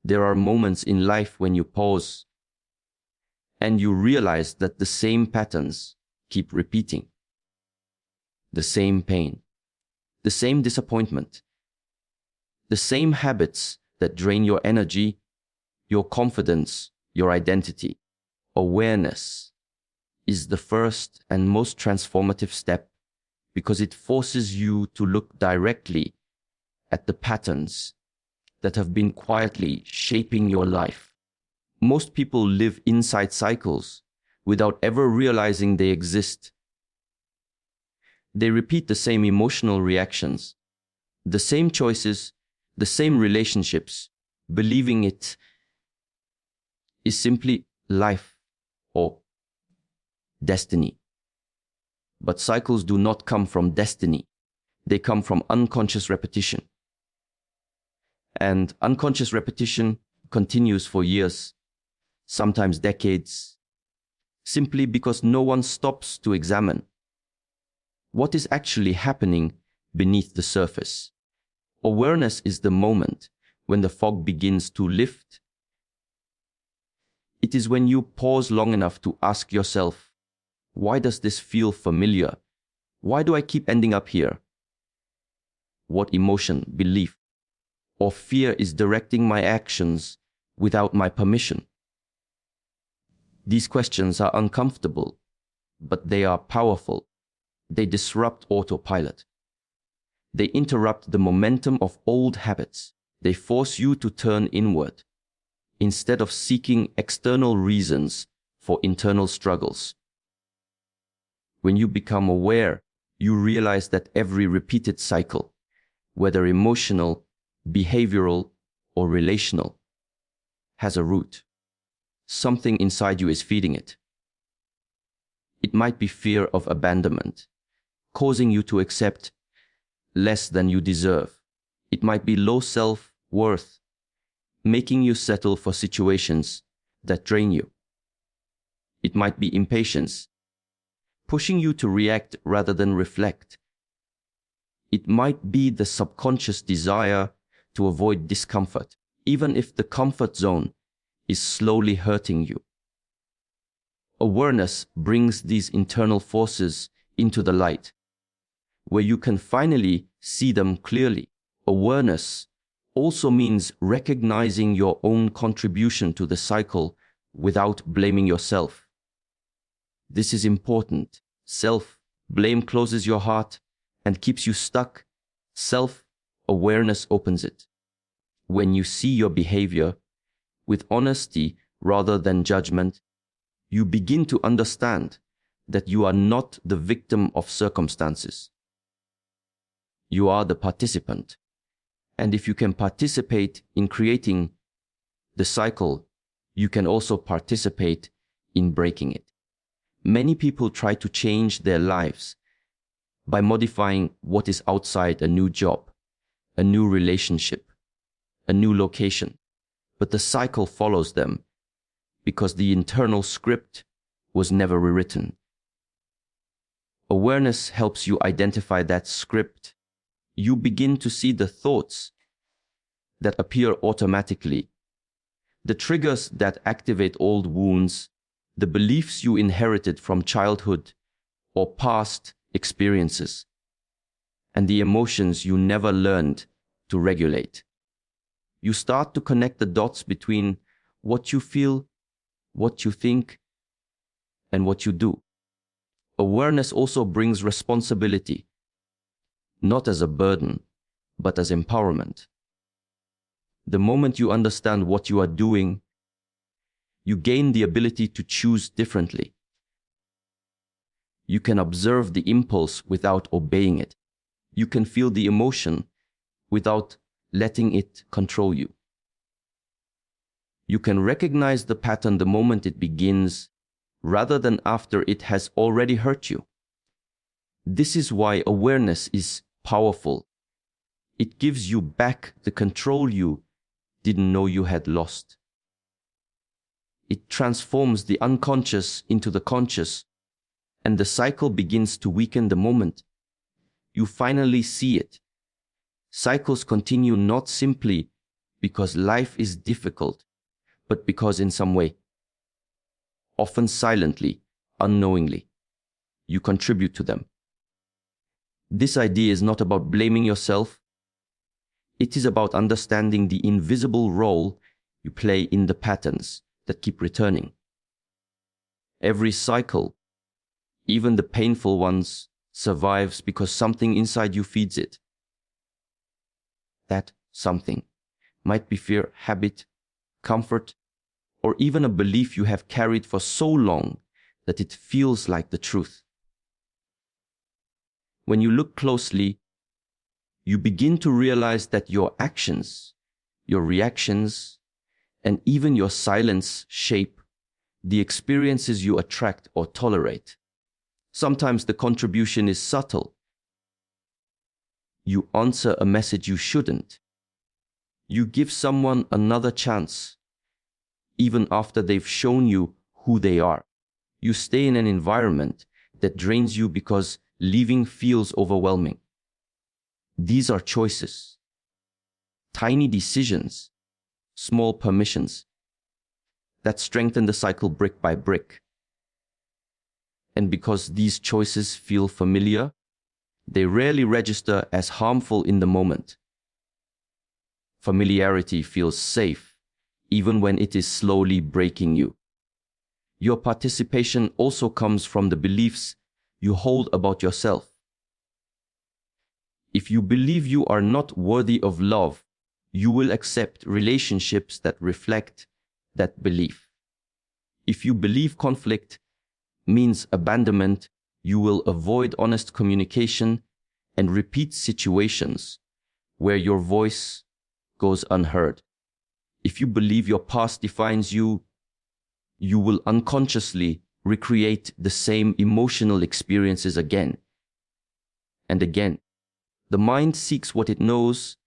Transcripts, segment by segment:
There are moments in life when you pause and you realize that the same patterns keep repeating. The same pain, the same disappointment, the same habits that drain your energy, your confidence, your identity. Awareness is the first and most transformative step because it forces you to look directly at the patterns that have been quietly shaping your life. Most people live inside cycles without ever realizing they exist. They repeat the same emotional reactions, the same choices, the same relationships, believing it is simply life or destiny. But cycles do not come from destiny. They come from unconscious repetition. And unconscious repetition continues for years, sometimes decades, simply because no one stops to examine what is actually happening beneath the surface. Awareness is the moment when the fog begins to lift. It is when you pause long enough to ask yourself, why does this feel familiar? Why do I keep ending up here? What emotion, belief, or fear is directing my actions without my permission? These questions are uncomfortable, but they are powerful. They disrupt autopilot. They interrupt the momentum of old habits. They force you to turn inward instead of seeking external reasons for internal struggles. When you become aware, you realize that every repeated cycle, whether emotional, behavioral, or relational, has a root. Something inside you is feeding it. It might be fear of abandonment, causing you to accept less than you deserve. It might be low self-worth, making you settle for situations that drain you. It might be impatience, pushing you to react rather than reflect. It might be the subconscious desire to avoid discomfort, even if the comfort zone is slowly hurting you. Awareness brings these internal forces into the light, where you can finally see them clearly. Awareness also means recognizing your own contribution to the cycle without blaming yourself. This is important. Self-blame closes your heart and keeps you stuck. Self-awareness opens it. When you see your behavior with honesty rather than judgment, you begin to understand that you are not the victim of circumstances. You are the participant. And if you can participate in creating the cycle, you can also participate in breaking it. Many people try to change their lives by modifying what is outside: a new job, a new relationship, a new location. But the cycle follows them because the internal script was never rewritten. Awareness helps you identify that script. You begin to see the thoughts that appear automatically, the triggers that activate old wounds, the beliefs you inherited from childhood or past experiences, and the emotions you never learned to regulate. You start to connect the dots between what you feel, what you think, and what you do. Awareness also brings responsibility, not as a burden, but as empowerment. The moment you understand what you are doing, you gain the ability to choose differently. You can observe the impulse without obeying it. You can feel the emotion without letting it control you. You can recognize the pattern the moment it begins, rather than after it has already hurt you. This is why awareness is powerful. It gives you back the control you didn't know you had lost. It transforms the unconscious into the conscious, and the cycle begins to weaken the moment you finally see it. Cycles continue not simply because life is difficult, but because in some way, often silently, unknowingly, you contribute to them. This idea is not about blaming yourself. It is about understanding the invisible role you play in the patterns that keep returning. Every cycle, even the painful ones, survives because something inside you feeds it. That something might be fear, habit, comfort, or even a belief you have carried for so long that it feels like the truth. When you look closely, you begin to realize that your actions, your reactions, and even your silence shape the experiences you attract or tolerate. Sometimes the contribution is subtle. You answer a message you shouldn't. You give someone another chance, even after they've shown you who they are. You stay in an environment that drains you because leaving feels overwhelming. These are choices, tiny decisions, small permissions that strengthen the cycle brick by brick. And because these choices feel familiar, they rarely register as harmful in the moment. Familiarity feels safe, even when it is slowly breaking you. Your participation also comes from the beliefs you hold about yourself. If you believe you are not worthy of love, you will accept relationships that reflect that belief. If you believe conflict means abandonment, you will avoid honest communication and repeat situations where your voice goes unheard. If you believe your past defines you, you will unconsciously recreate the same emotional experiences again and again. The mind seeks what it knows,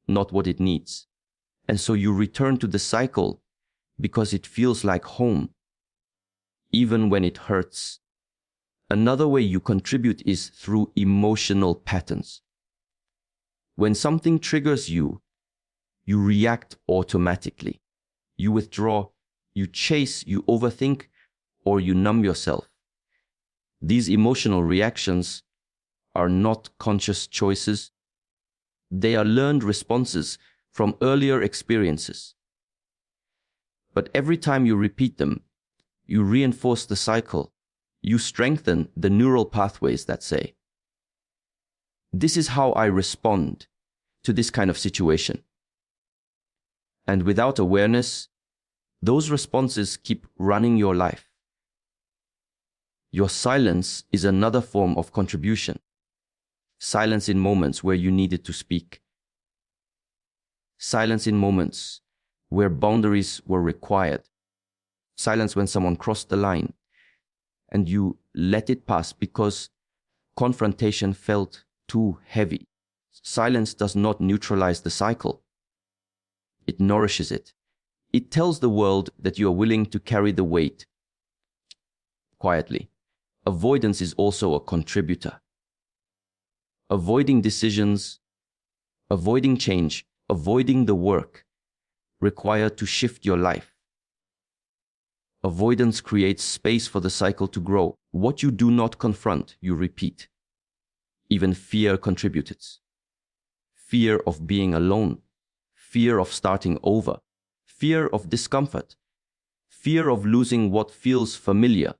not what it needs. And so you return to the cycle because it feels like home, even when it hurts. Another way you contribute is through emotional patterns. When something triggers you, you react automatically. You withdraw, you chase, you overthink, or you numb yourself. These emotional reactions are not conscious choices. They are learned responses from earlier experiences. But every time you repeat them, you reinforce the cycle. You strengthen the neural pathways that say, "This is how I respond to this kind of situation." And without awareness, those responses keep running your life. Your silence is another form of contribution. Silence in moments where you needed to speak. Silence in moments where boundaries were required. Silence when someone crossed the line and you let it pass because confrontation felt too heavy. Silence does not neutralize the cycle. It nourishes it. It tells the world that you are willing to carry the weight quietly. Avoidance is also a contributor. Avoiding decisions, avoiding change, avoiding the work required to shift your life. Avoidance creates space for the cycle to grow. What you do not confront, you repeat. Even fear contributed. Fear of being alone, fear of starting over, fear of discomfort, fear of losing what feels familiar.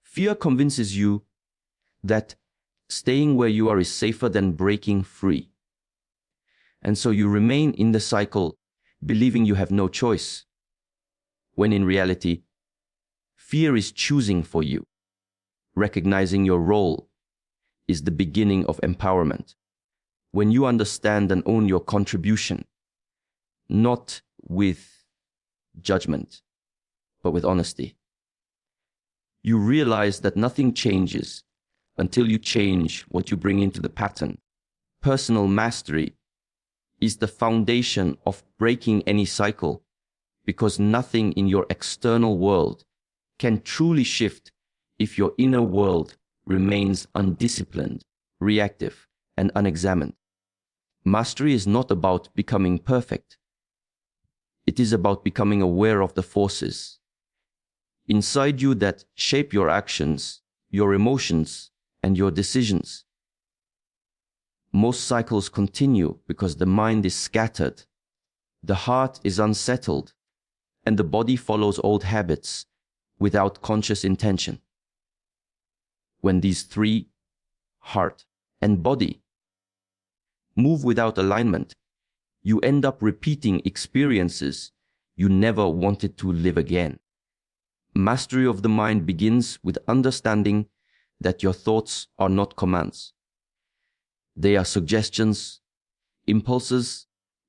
Fear convinces you that staying where you are is safer than breaking free. And so you remain in the cycle, believing you have no choice, when in reality, fear is choosing for you. Recognizing your role is the beginning of empowerment. When you understand and own your contribution, not with judgment, but with honesty, you realize that nothing changes until you change what you bring into the pattern. Personal mastery is the foundation of breaking any cycle, because nothing in your external world can truly shift if your inner world remains undisciplined, reactive, and unexamined. Mastery is not about becoming perfect. It is about becoming aware of the forces inside you that shape your actions, your emotions, and your decisions. Most cycles continue because the mind is scattered, the heart is unsettled, and the body follows old habits without conscious intention. When these three, heart and body, move without alignment, you end up repeating experiences you never wanted to live again. Mastery of the mind begins with understanding that your thoughts are not commands. They are suggestions, impulses,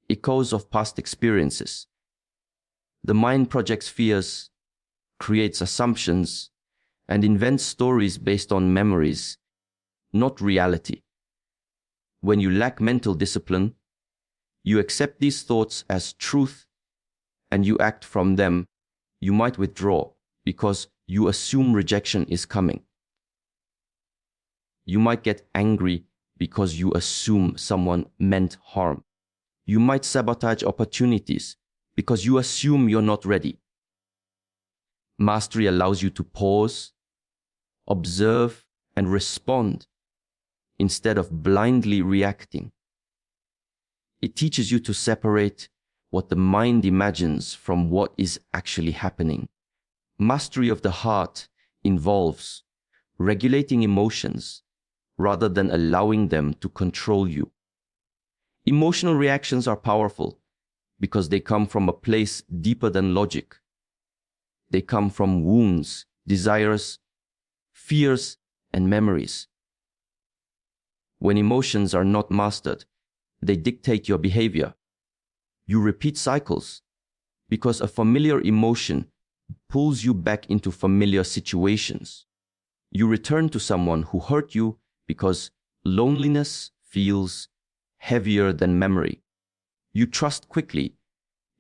echoes of past experiences. The mind projects fears, creates assumptions, and invents stories based on memories, not reality. When you lack mental discipline, you accept these thoughts as truth and you act from them. You might withdraw because you assume rejection is coming. You might get angry because you assume someone meant harm. You might sabotage opportunities because you assume you're not ready. Mastery allows you to pause, observe, and respond instead of blindly reacting. It teaches you to separate what the mind imagines from what is actually happening. Mastery of the heart involves regulating emotions rather than allowing them to control you. Emotional reactions are powerful because they come from a place deeper than logic. They come from wounds, desires, fears, and memories. When emotions are not mastered, they dictate your behavior. You repeat cycles because a familiar emotion pulls you back into familiar situations. You return to someone who hurt you because loneliness feels heavier than memory. You trust quickly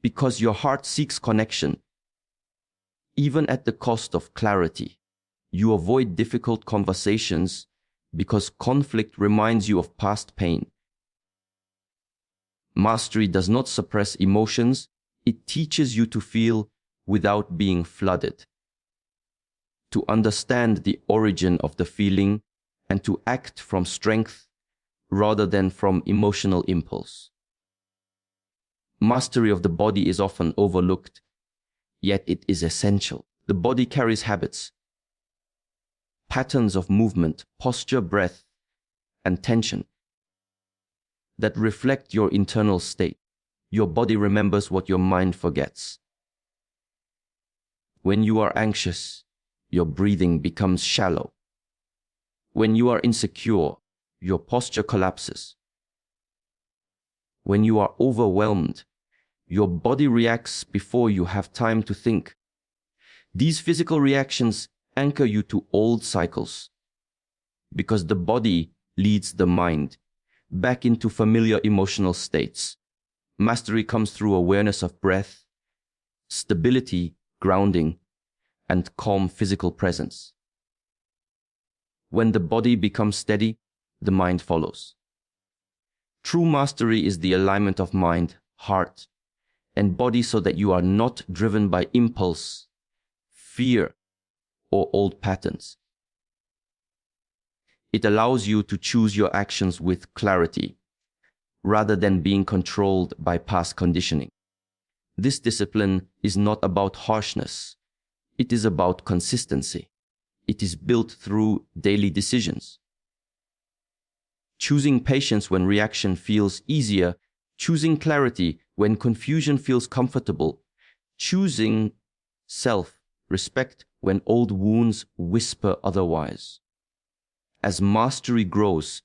because your heart seeks connection, even at the cost of clarity. You avoid difficult conversations because conflict reminds you of past pain. Mastery does not suppress emotions, it teaches you to feel without being flooded, to understand the origin of the feeling, and to act from strength rather than from emotional impulse. Mastery of the body is often overlooked, yet it is essential. The body carries habits, patterns of movement, posture, breath, and tension that reflect your internal state. Your body remembers what your mind forgets. When you are anxious, your breathing becomes shallow. When you are insecure, your posture collapses. When you are overwhelmed, your body reacts before you have time to think. These physical reactions anchor you to old cycles because the body leads the mind back into familiar emotional states. Mastery comes through awareness of breath, stability, grounding, and calm physical presence. When the body becomes steady, the mind follows. True mastery is the alignment of mind, heart, and body so that you are not driven by impulse, fear, or old patterns. It allows you to choose your actions with clarity, rather than being controlled by past conditioning. This discipline is not about harshness. It is about consistency. It is built through daily decisions. Choosing patience when reaction feels easier, choosing clarity when confusion feels comfortable, choosing self-respect when old wounds whisper otherwise. As mastery grows,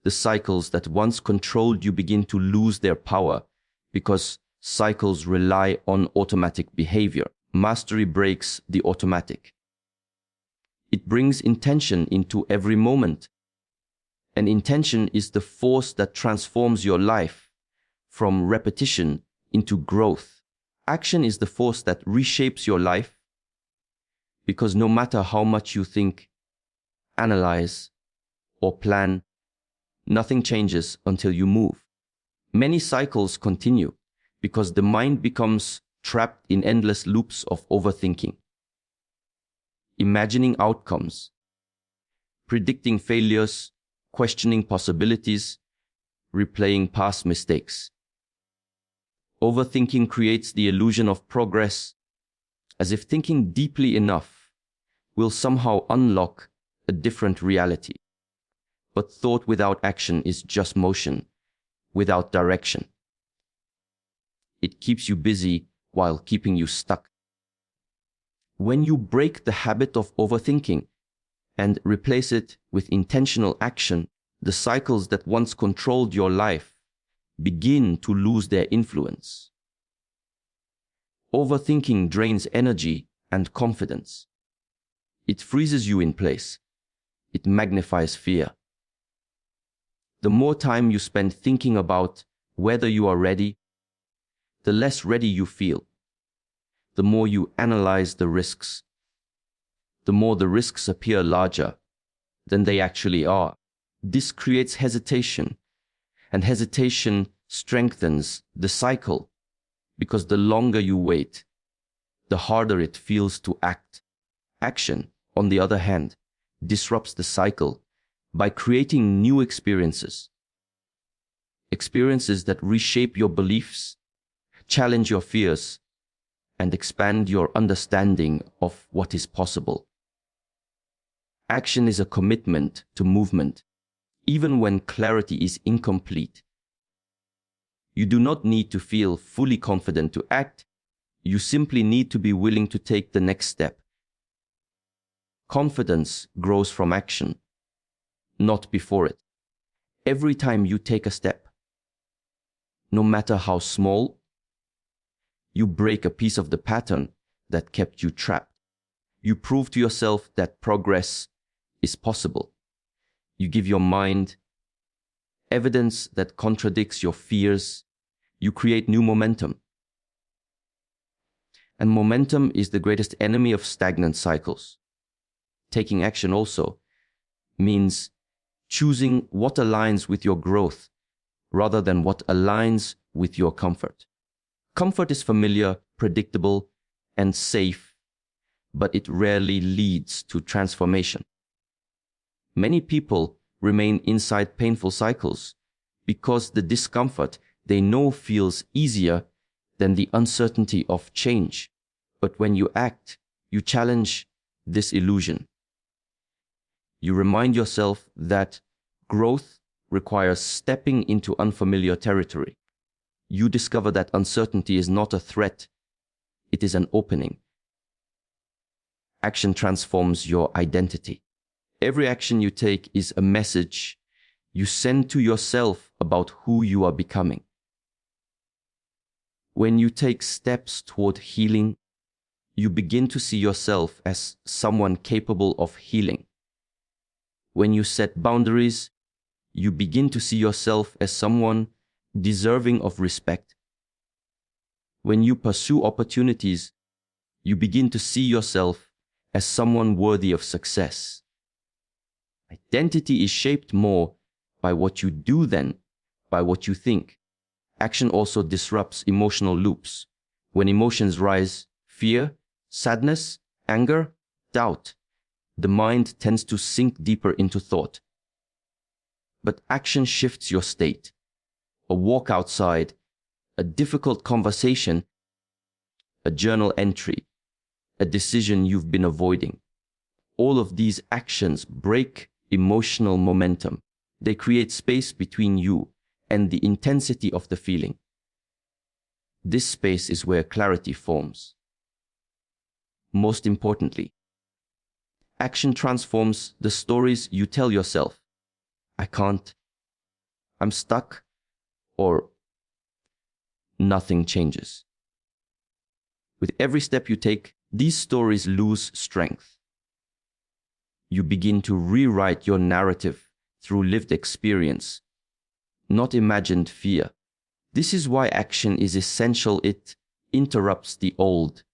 the cycles that once controlled you begin to lose their power because cycles rely on automatic behavior. Mastery breaks the automatic. It brings intention into every moment. And intention is the force that transforms your life from repetition into growth. Action is the force that reshapes your life because no matter how much you think, analyze, or plan, nothing changes until you move. Many cycles continue because the mind becomes trapped in endless loops of overthinking, imagining outcomes, predicting failures, questioning possibilities, replaying past mistakes. Overthinking creates the illusion of progress, as if thinking deeply enough will somehow unlock a different reality. But thought without action is just motion, without direction. It keeps you busy while keeping you stuck. When you break the habit of overthinking and replace it with intentional action, the cycles that once controlled your life begin to lose their influence. Overthinking drains energy and confidence. It freezes you in place. It magnifies fear. The more time you spend thinking about whether you are ready, the less ready you feel. The more you analyze the risks, the more the risks appear larger than they actually are. This creates hesitation, and hesitation strengthens the cycle, because the longer you wait, the harder it feels to act. Action, on the other hand, disrupts the cycle by creating new experiences. Experiences that reshape your beliefs, challenge your fears, and expand your understanding of what is possible. Action is a commitment to movement, even when clarity is incomplete. You do not need to feel fully confident to act. You simply need to be willing to take the next step. Confidence grows from action, not before it. Every time you take a step, no matter how small, you break a piece of the pattern that kept you trapped. You prove to yourself that progress is possible. You give your mind evidence that contradicts your fears. You create new momentum. And momentum is the greatest enemy of stagnant cycles. Taking action also means choosing what aligns with your growth rather than what aligns with your comfort. Comfort is familiar, predictable, and safe, but it rarely leads to transformation. Many people remain inside painful cycles because the discomfort they know feels easier than the uncertainty of change. But when you act, you challenge this illusion. You remind yourself that growth requires stepping into unfamiliar territory. You discover that uncertainty is not a threat, it is an opening. Action transforms your identity. Every action you take is a message you send to yourself about who you are becoming. When you take steps toward healing, you begin to see yourself as someone capable of healing. When you set boundaries, you begin to see yourself as someone deserving of respect. When you pursue opportunities, you begin to see yourself as someone worthy of success. Identity is shaped more by what you do than by what you think. Action also disrupts emotional loops. When emotions rise, fear, sadness, anger, doubt, the mind tends to sink deeper into thought. But action shifts your state. A walk outside, a difficult conversation, a journal entry, a decision you've been avoiding. All of these actions break emotional momentum. They create space between you and the intensity of the feeling. This space is where clarity forms. Most importantly, action transforms the stories you tell yourself. I can't, I'm stuck, or nothing changes. With every step you take, these stories lose strength. You begin to rewrite your narrative through lived experience, not imagined fear. This is why action is essential. It interrupts the old,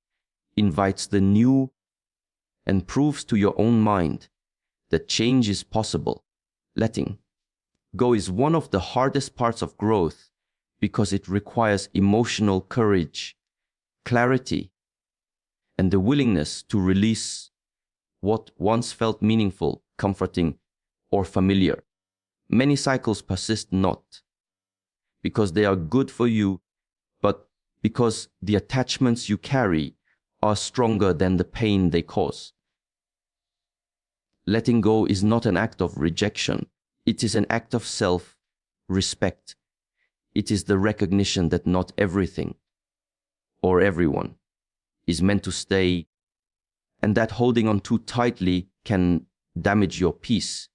invites the new, and proves to your own mind that change is possible. Letting go is one of the hardest parts of growth because it requires emotional courage, clarity, and the willingness to release what once felt meaningful, comforting, or familiar. Many cycles persist not because they are good for you, but because the attachments you carry are stronger than the pain they cause. Letting go is not an act of rejection. It is an act of self-respect. It is the recognition that not everything or everyone is meant to stay, and that holding on too tightly can damage your peace,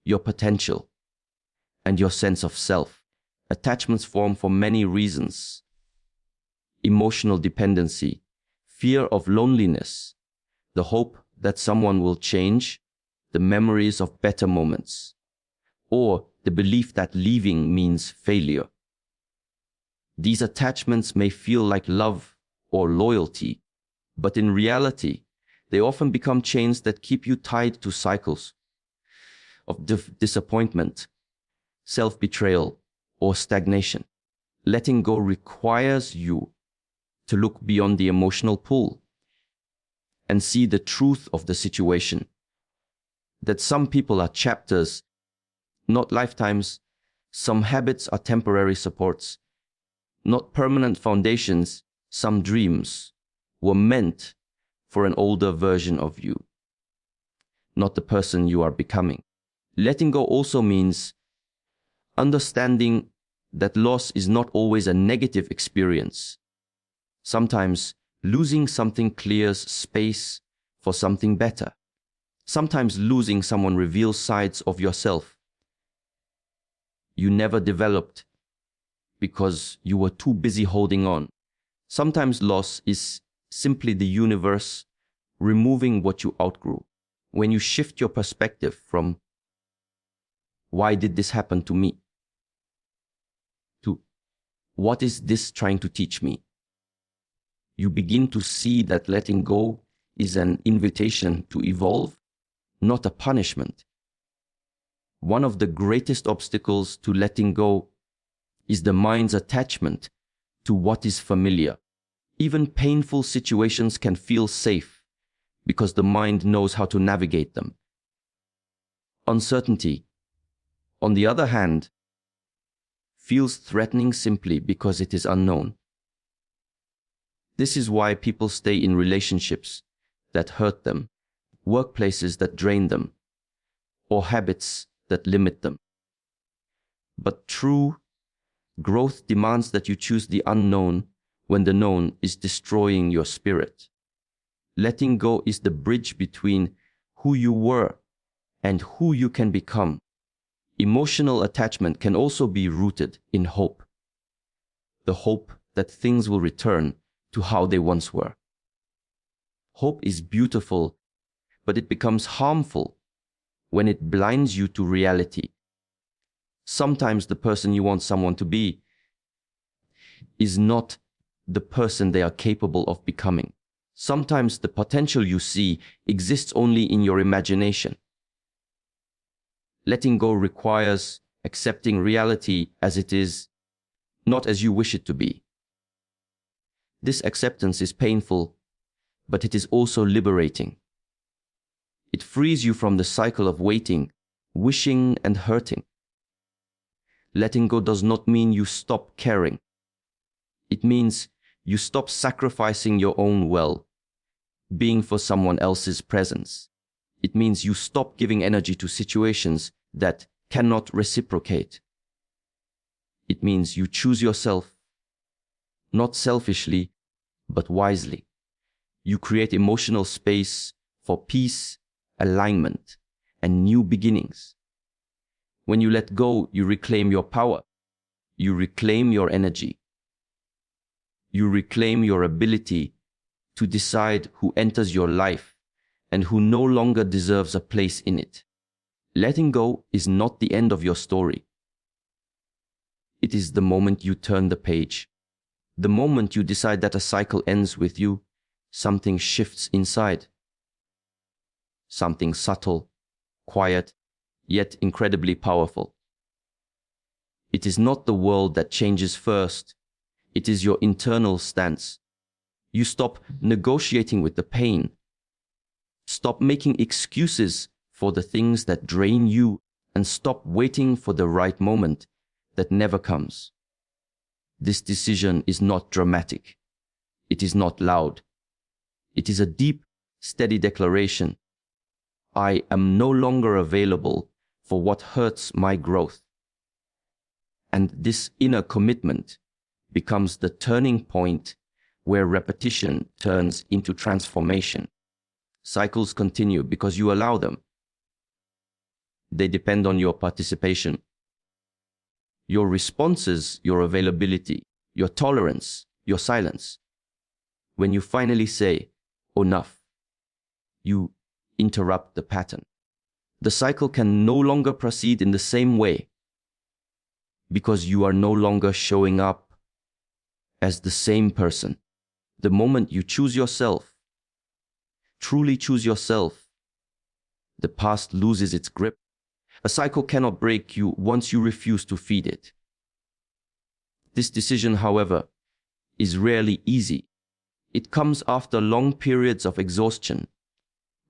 your potential, and your sense of self. Attachments form for many reasons: emotional dependency, fear of loneliness, the hope that someone will change, the memories of better moments, or the belief that leaving means failure. These attachments may feel like love or loyalty, but in reality, they often become chains that keep you tied to cycles of disappointment, self-betrayal, or stagnation. Letting go requires you to look beyond the emotional pull and see the truth of the situation. That some people are chapters, not lifetimes. Some habits are temporary supports, not permanent foundations. Some dreams were meant for an older version of you, not the person you are becoming. Letting go also means understanding that loss is not always a negative experience. Sometimes losing something clears space for something better. Sometimes losing someone reveals sides of yourself you never developed because you were too busy holding on. Sometimes loss is simply the universe removing what you outgrew. When you shift your perspective from "why did this happen to me?" to "what is this trying to teach me?" you begin to see that letting go is an invitation to evolve, not a punishment. One of the greatest obstacles to letting go is the mind's attachment to what is familiar. Even painful situations can feel safe because the mind knows how to navigate them. Uncertainty, on the other hand, feels threatening simply because it is unknown. This is why people stay in relationships that hurt them, workplaces that drain them, or habits that limit them. But true growth demands that you choose the unknown when the known is destroying your spirit. Letting go is the bridge between who you were and who you can become. Emotional attachment can also be rooted in hope. The hope that things will return to how they once were. Hope is beautiful, but it becomes harmful when it blinds you to reality. Sometimes the person you want someone to be is not the person they are capable of becoming. Sometimes the potential you see exists only in your imagination. Letting go requires accepting reality as it is, not as you wish it to be. This acceptance is painful, but it is also liberating. It frees you from the cycle of waiting, wishing, and hurting. Letting go does not mean you stop caring. It means you stop sacrificing your own well-being for someone else's presence. It means you stop giving energy to situations that cannot reciprocate. It means you choose yourself, not selfishly, but wisely. You create emotional space for peace, alignment, and new beginnings. When you let go, you reclaim your power. You reclaim your energy. You reclaim your ability to decide who enters your life and who no longer deserves a place in it. Letting go is not the end of your story. It is the moment you turn the page. The moment you decide that a cycle ends with you, something shifts inside. Something subtle, quiet, yet incredibly powerful. It is not the world that changes first. It is your internal stance. You stop negotiating with the pain. Stop making excuses for the things that drain you, and stop waiting for the right moment that never comes. This decision is not dramatic. It is not loud. It is a deep, steady declaration. I am no longer available for what hurts my growth. And this inner commitment becomes the turning point where repetition turns into transformation. Cycles continue because you allow them. They depend on your participation, your responses, your availability, your tolerance, your silence. When you finally say, enough, you interrupt the pattern. The cycle can no longer proceed in the same way because you are no longer showing up as the same person. The moment you choose yourself, truly choose yourself, the past loses its grip. A cycle cannot break you once you refuse to feed it. This decision, however, is rarely easy. It comes after long periods of exhaustion,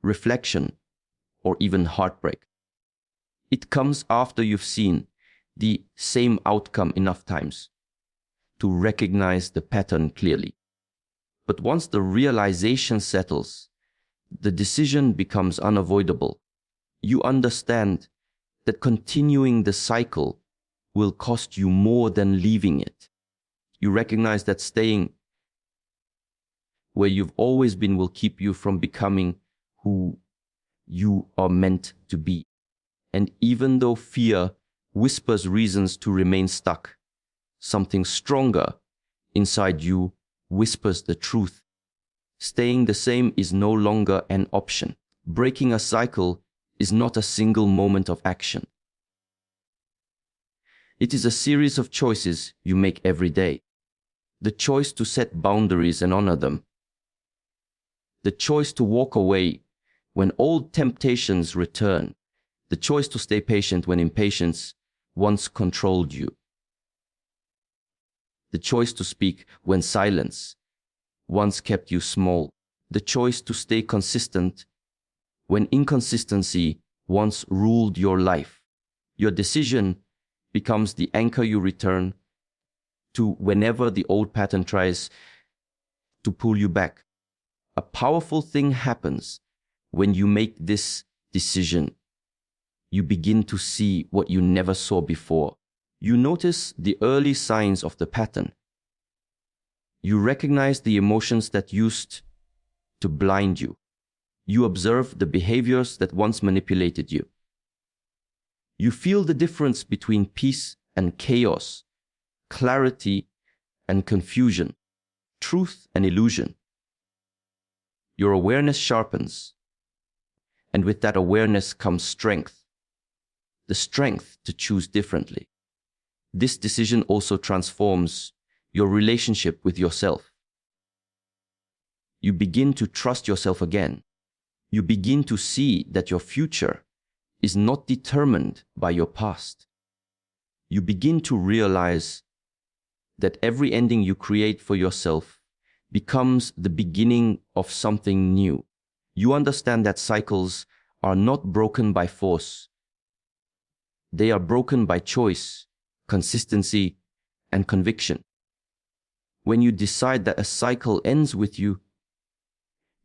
reflection, or even heartbreak. It comes after you've seen the same outcome enough times to recognize the pattern clearly. But once the realization settles, the decision becomes unavoidable. You understand that continuing the cycle will cost you more than leaving it. You recognize that staying where you've always been will keep you from becoming who you are meant to be. And even though fear whispers reasons to remain stuck, something stronger inside you whispers the truth. Staying the same is no longer an option. Breaking a cycle is not a single moment of action. It is a series of choices you make every day. The choice to set boundaries and honor them. The choice to walk away when old temptations return. The choice to stay patient when impatience once controlled you. The choice to speak when silence once kept you small. The choice to stay consistent when inconsistency once ruled your life. Your decision becomes the anchor you return to whenever the old pattern tries to pull you back. A powerful thing happens when you make this decision. You begin to see what you never saw before. You notice the early signs of the pattern. You recognize the emotions that used to blind you. You observe the behaviors that once manipulated you. You feel the difference between peace and chaos, clarity and confusion, truth and illusion. Your awareness sharpens, and with that awareness comes strength, the strength to choose differently. This decision also transforms your relationship with yourself. You begin to trust yourself again. You begin to see that your future is not determined by your past. You begin to realize that every ending you create for yourself becomes the beginning of something new. You understand that cycles are not broken by force. They are broken by choice, consistency, and conviction. When you decide that a cycle ends with you,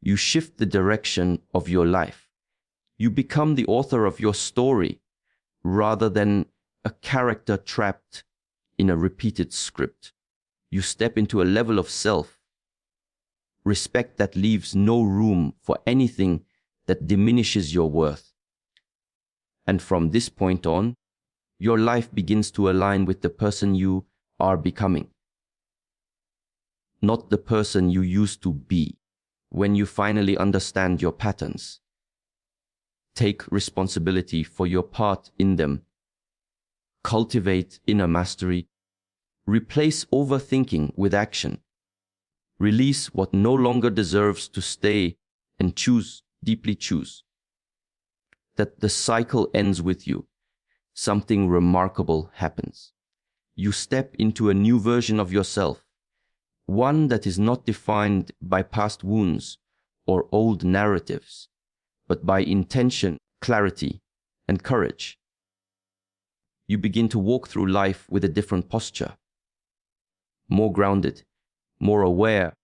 you shift the direction of your life. You become the author of your story rather than a character trapped in a repeated script. You step into a level of self-respect that leaves no room for anything that diminishes your worth. And from this point on, your life begins to align with the person you are becoming, not the person you used to be. When you finally understand your patterns, take responsibility for your part in them, cultivate inner mastery, replace overthinking with action, release what no longer deserves to stay, and choose, deeply choose, that the cycle ends with you. Something remarkable happens. you step into a new version of yourself, one that is not defined by past wounds or old narratives, but by intention, clarity, and courage. You begin to walk through life with a different posture, more grounded, more aware,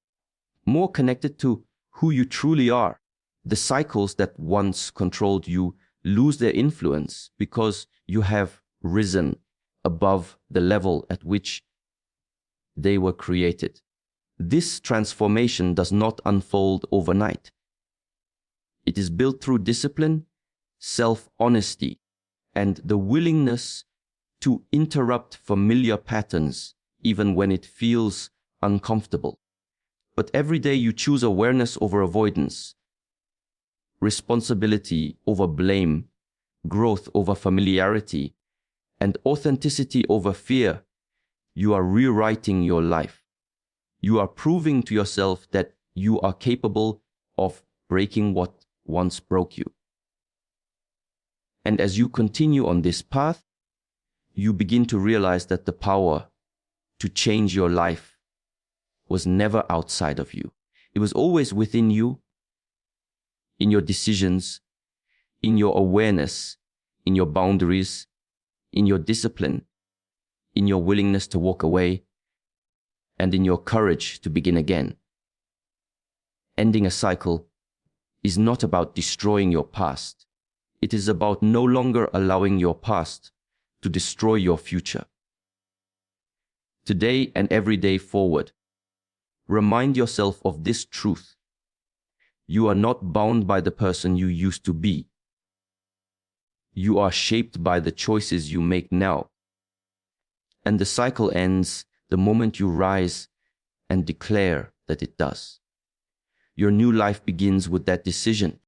more connected to who you truly are. The cycles that once controlled you lose their influence because you have risen above the level at which they were created. This transformation does not unfold overnight. It is built through discipline, self-honesty, and the willingness to interrupt familiar patterns even when it feels uncomfortable. But every day you choose awareness over avoidance, responsibility over blame, growth over familiarity, and authenticity over fear. You are rewriting your life. You are proving to yourself that you are capable of breaking what once broke you. And as you continue on this path, you begin to realize that the power to change your life was never outside of you. It was always within you, in your decisions, in your awareness, in your boundaries, in your discipline, in your willingness to walk away, and in your courage to begin again. Ending a cycle is not about destroying your past. It is about no longer allowing your past to destroy your future. Today and every day forward, remind yourself of this truth. You are not bound by the person you used to be. You are shaped by the choices you make now. And the cycle ends the moment you rise and declare that it does. Your new life begins with that decision.